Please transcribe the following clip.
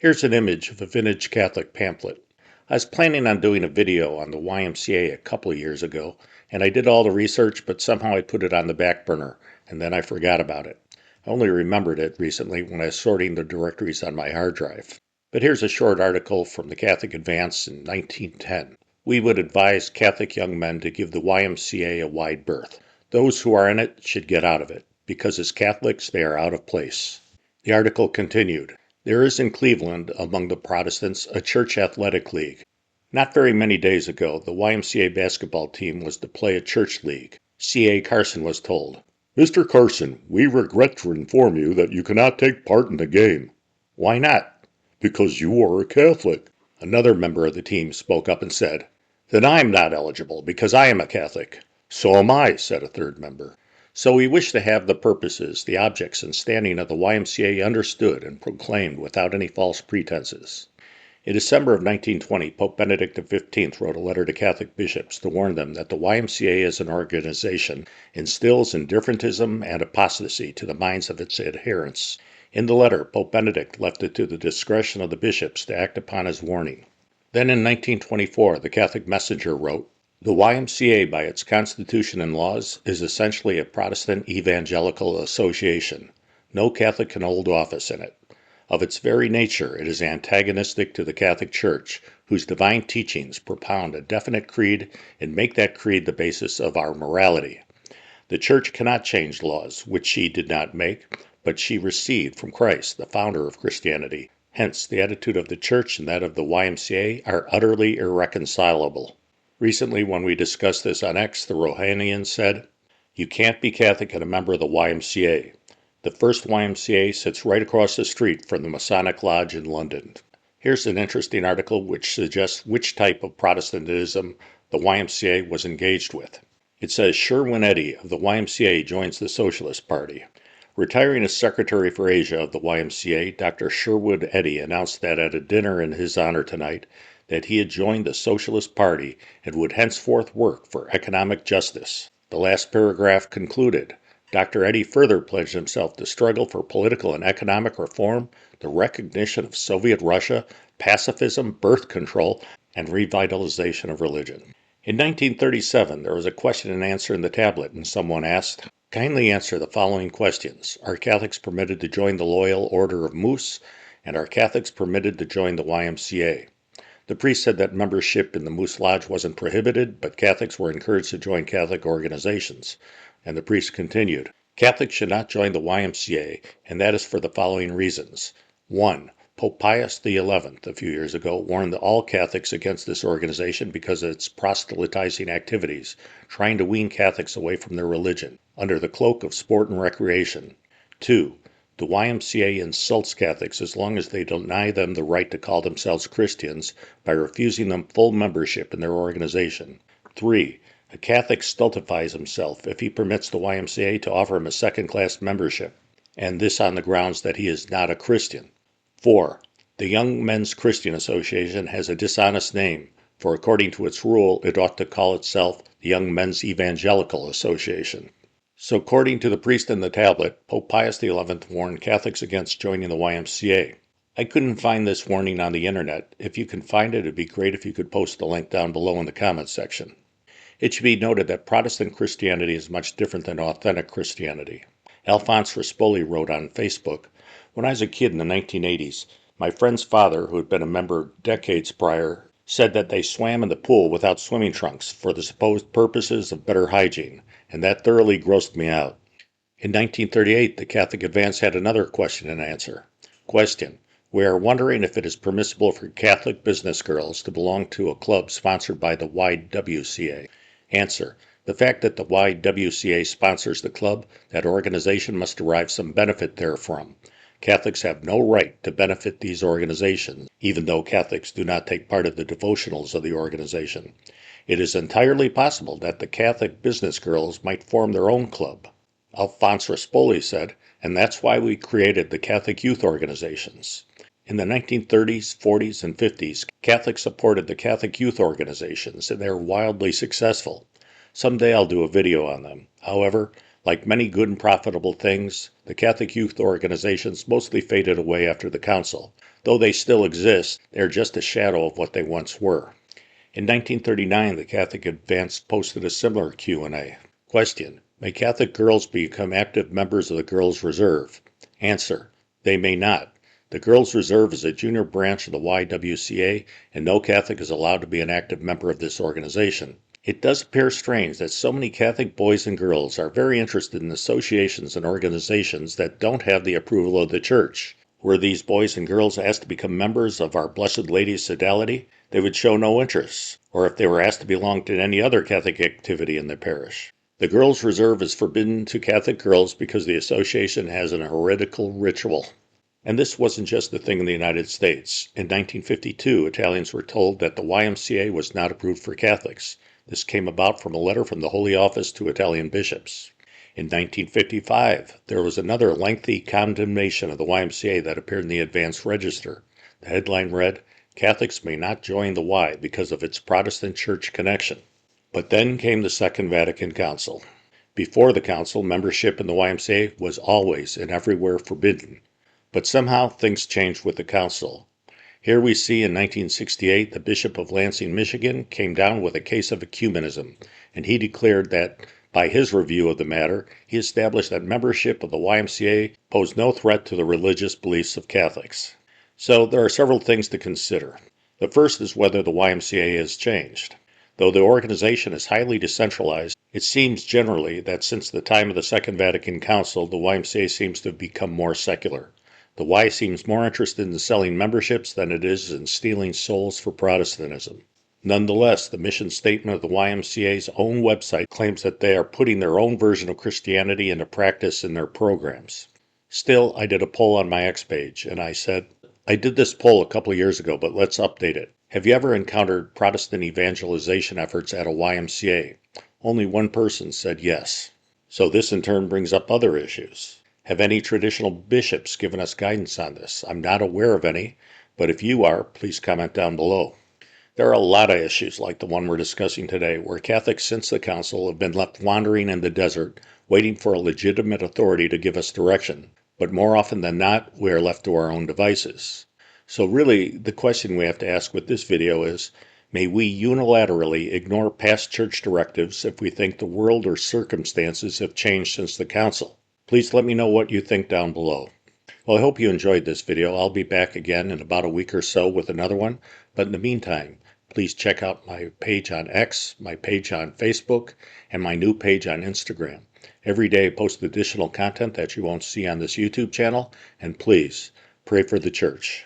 Here's an image of a vintage Catholic pamphlet. I was planning on doing a video on the YMCA a couple of years ago, and I did all the research, but somehow I put it on the back burner, and then I forgot about it. I only remembered it recently when I was sorting the directories on my hard drive. But here's a short article from the Catholic Advance in 1910. We would advise Catholic young men to give the YMCA a wide berth. Those who are in it should get out of it, because as Catholics they are out of place. The article continued. There is in Cleveland, among the Protestants, a church athletic league. Not very many days ago, the YMCA basketball team was to play a church league. C.A. Carson was told, "Mr. Carson, we regret to inform you that you cannot take part in the game." "Why not?" "Because you are a Catholic." Another member of the team spoke up and said, "Then I'm not eligible because I am a Catholic." "So am I," said a third member. So we wish to have the purposes, the objects, and standing of the YMCA understood and proclaimed without any false pretenses. In December of 1920, Pope Benedict XV wrote a letter to Catholic bishops to warn them that the YMCA as an organization instills indifferentism and apostasy to the minds of its adherents. In the letter, Pope Benedict left it to the discretion of the bishops to act upon his warning. Then in 1924, the Catholic Messenger wrote, "The YMCA, by its constitution and laws, is essentially a Protestant evangelical association. No Catholic can hold office in it. Of its very nature, it is antagonistic to the Catholic Church, whose divine teachings propound a definite creed and make that creed the basis of our morality. The Church cannot change laws which she did not make, but she received from Christ, the founder of Christianity. Hence, the attitude of the Church and that of the YMCA are utterly irreconcilable." Recently, when we discussed this on X, the Rohanian said, "You can't be Catholic and a member of the YMCA. The first YMCA sits right across the street from the Masonic Lodge in London." Here's an interesting article which suggests which type of Protestantism the YMCA was engaged with. It says Sherwin Eddy of the YMCA joins the Socialist Party. Retiring as Secretary for Asia of the YMCA, Dr. Sherwood Eddy announced that at a dinner in his honor tonight, that he had joined the Socialist Party and would henceforth work for economic justice. The last paragraph concluded, Dr. Eddy further pledged himself to struggle for political and economic reform, the recognition of Soviet Russia, pacifism, birth control, and revitalization of religion. In 1937, there was a question and answer in the tablet, and someone asked, "Kindly answer the following questions. Are Catholics permitted to join the Loyal Order of Moose, and are Catholics permitted to join the YMCA?" The priest said that membership in the Moose Lodge wasn't prohibited, but Catholics were encouraged to join Catholic organizations. And the priest continued, "Catholics should not join the YMCA, and that is for the following reasons. 1. Pope Pius XI, a few years ago, warned all Catholics against this organization because of its proselytizing activities, trying to wean Catholics away from their religion, under the cloak of sport and recreation. 2. The YMCA insults Catholics as long as they deny them the right to call themselves Christians by refusing them full membership in their organization. 3. A Catholic stultifies himself if he permits the YMCA to offer him a second-class membership, and this on the grounds that he is not a Christian. 4. The Young Men's Christian Association has a dishonest name, for according to its rule, it ought to call itself the Young Men's Evangelical Association." So according to the priest in the tablet, Pope Pius XI warned Catholics against joining the YMCA. I couldn't find this warning on the internet. If you can find it, it'd be great if you could post the link down below in the comments section. It should be noted that Protestant Christianity is much different than authentic Christianity. Alphonse Rispoli wrote on Facebook, "When I was a kid in the 1980s, my friend's father, who had been a member decades prior, said that they swam in the pool without swimming trunks for the supposed purposes of better hygiene, and that thoroughly grossed me out." In 1938, the Catholic Advance had another question and answer. Question: We are wondering if it is permissible for Catholic business girls to belong to a club sponsored by the YWCA. Answer: The fact that the YWCA sponsors the club, that organization must derive some benefit therefrom. Catholics have no right to benefit these organizations, even though Catholics do not take part of the devotionals of the organization. It is entirely possible that the Catholic business girls might form their own club. Alphonse Rispoli said, and that's why we created the Catholic youth organizations. In the 1930s, 40s, and 50s, Catholics supported the Catholic youth organizations, and they were wildly successful. Someday I'll do a video on them. However, like many good and profitable things, The Catholic youth organizations mostly faded away after the council. Though they still exist, they are just a shadow of what they once were. In 1939, the Catholic Advance posted a similar Q&A. Question: May Catholic girls become active members of the Girls' Reserve? Answer: They may not. The Girls' Reserve is a junior branch of the YMCA, and no Catholic is allowed to be an active member of this organization. It does appear strange that so many Catholic boys and girls are very interested in associations and organizations that don't have the approval of the Church. Were these boys and girls asked to become members of Our Blessed Lady's Sodality, they would show no interest, or if they were asked to belong to any other Catholic activity in the parish. The Girls' Reserve is forbidden to Catholic girls because the association has an heretical ritual. And this wasn't just a thing in the United States. In 1952, Italians were told that the YMCA was not approved for Catholics. This came about from a letter from the Holy Office to Italian bishops. In 1955, there was another lengthy condemnation of the YMCA that appeared in the Advance Register. The headline read, "Catholics may not join the Y because of its Protestant church connection." But then came the Second Vatican Council. Before the Council, membership in the YMCA was always and everywhere forbidden. But somehow things changed with the Council. Here we see in 1968 the Bishop of Lansing, Michigan, came down with a case of ecumenism, and he declared that, by his review of the matter, he established that membership of the YMCA posed no threat to the religious beliefs of Catholics. So there are several things to consider. The first is whether the YMCA has changed. Though the organization is highly decentralized, it seems generally that since the time of the Second Vatican Council, the YMCA seems to have become more secular. The Y seems more interested in selling memberships than it is in stealing souls for Protestantism. Nonetheless, the mission statement of the YMCA's own website claims that they are putting their own version of Christianity into practice in their programs. Still, I did a poll on my X page, and I said, I did this poll a couple of years ago, but let's update it. Have you ever encountered Protestant evangelization efforts at a YMCA? Only one person said yes. So this in turn brings up other issues. Have any traditional bishops given us guidance on this? I'm not aware of any, but if you are, please comment down below. There are a lot of issues like the one we're discussing today, where Catholics since the Council have been left wandering in the desert, waiting for a legitimate authority to give us direction. But more often than not, we are left to our own devices. So really, the question we have to ask with this video is, may we unilaterally ignore past church directives if we think the world or circumstances have changed since the Council? Please let me know what you think down below. Well, I hope you enjoyed this video. I'll be back again in about a week or so with another one. But in the meantime, please check out my page on X, my page on Facebook, and my new page on Instagram. Every day I post additional content that you won't see on this YouTube channel, and please pray for the church.